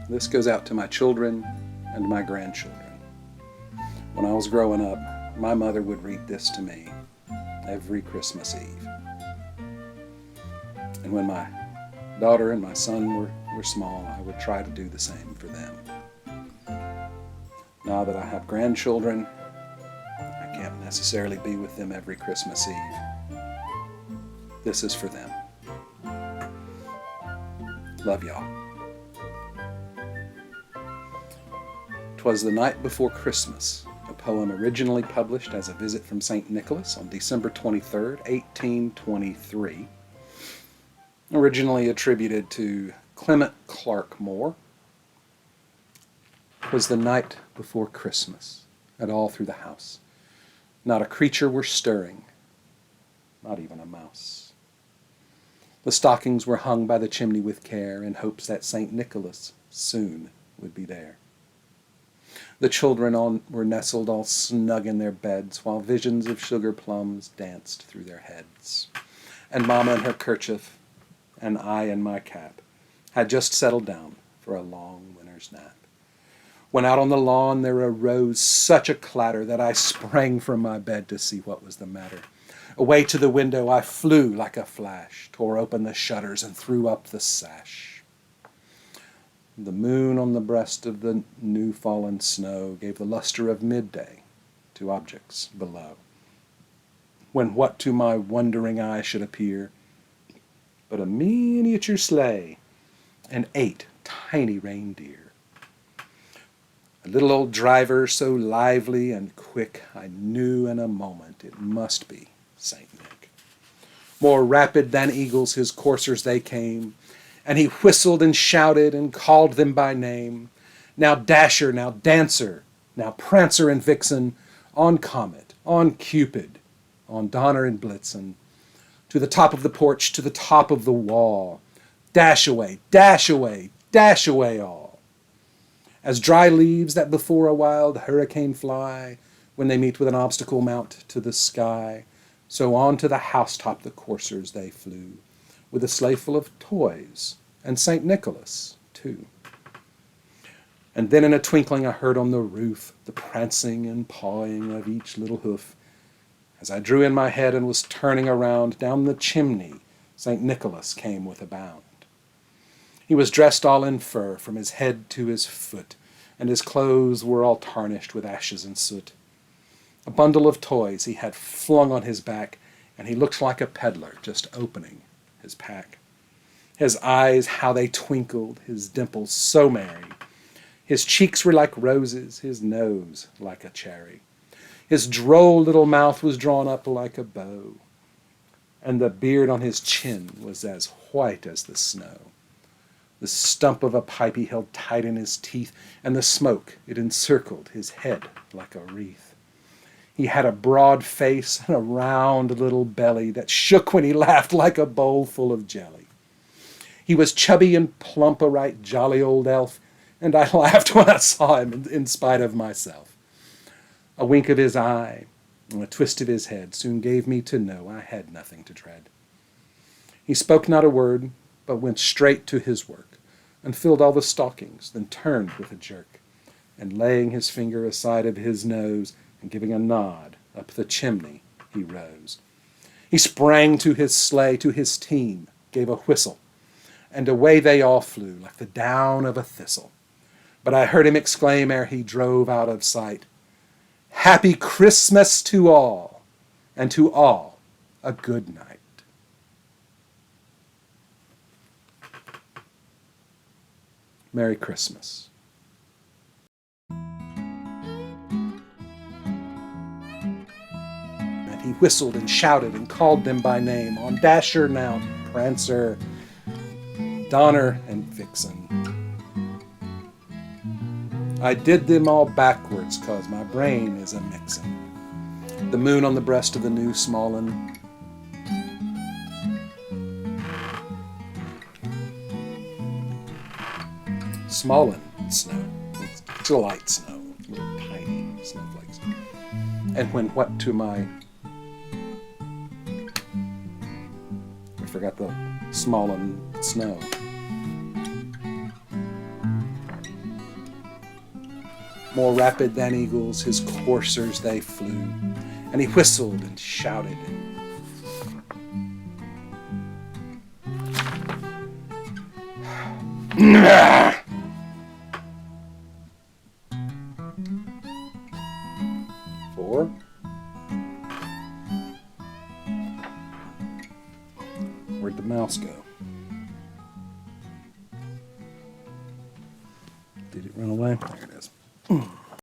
This goes out to my children and my grandchildren. When I was growing up, my mother would read this to me every Christmas Eve. And when my daughter and my son were small, I would try to do the same for them. Now that I have grandchildren, I can't necessarily be with them every Christmas Eve. This is for them. Love y'all. 'Twas the Night Before Christmas, a poem originally published as a visit from St. Nicholas on December 23rd, 1823. Originally attributed to Clement Clark Moore. 'Twas the night before Christmas, and all through the house not a creature were stirring, not even a mouse. The stockings were hung by the chimney with care, in hopes that St. Nicholas soon would be there. The children were nestled all snug in their beds, while visions of sugar plums danced through their heads. And Mama in her kerchief, and I in my cap, had just settled down for a long winter's nap. When out on the lawn there arose such a clatter that I sprang from my bed to see what was the matter. Away to the window I flew like a flash, tore open the shutters and threw up the sash. The moon on the breast of the new-fallen snow gave the luster of midday to objects below. When what to my wondering eye should appear but a miniature sleigh and 8 tiny reindeer. A little old driver so lively and quick, I knew in a moment it must be St. Nick. More rapid than eagles his coursers they came, and he whistled and shouted and called them by name. Now Dasher, now Dancer, now Prancer and Vixen, on Comet, on Cupid, on Donner and Blitzen, to the top of the porch, to the top of the wall. Dash away, dash away, dash away all. As dry leaves that before a wild hurricane fly, when they meet with an obstacle mount to the sky, so on to the housetop the coursers they flew, with a sleigh full of toys, and St. Nicholas, too. And then in a twinkling I heard on the roof the prancing and pawing of each little hoof. As I drew in my head and was turning around, down the chimney St. Nicholas came with a bound. He was dressed all in fur from his head to his foot, and his clothes were all tarnished with ashes and soot. A bundle of toys he had flung on his back, and he looked like a peddler just opening his pack. His eyes, how they twinkled, his dimples so merry. His cheeks were like roses, his nose like a cherry. His droll little mouth was drawn up like a bow, and the beard on his chin was as white as the snow. The stump of a pipe he held tight in his teeth, and the smoke, it encircled his head like a wreath. He had a broad face and a round little belly that shook when he laughed like a bowl full of jelly. He was chubby and plump, a right jolly old elf, and I laughed when I saw him in spite of myself. A wink of his eye and a twist of his head soon gave me to know I had nothing to dread. He spoke not a word, but went straight to his work, and filled all the stockings, then turned with a jerk, and laying his finger aside of his nose, and giving a nod up the chimney, he rose. He sprang to his sleigh, to his team, gave a whistle, and away they all flew like the down of a thistle. But I heard him exclaim ere he drove out of sight, "Happy Christmas to all, and to all a good night." Merry Christmas. And he whistled and shouted and called them by name, on Dasher now, Prancer, Donner and Vixen. I did them all backwards, 'cause my brain is a mixin'. The moon on the breast of the new smallin', Smallin' snow. It's a light snow, little tiny snowflakes. And when what to my... I forgot the Smallin' snow. More rapid than eagles, his coursers they flew, and he whistled and shouted. Four. Where'd the mouse go? Did it run away? There it is.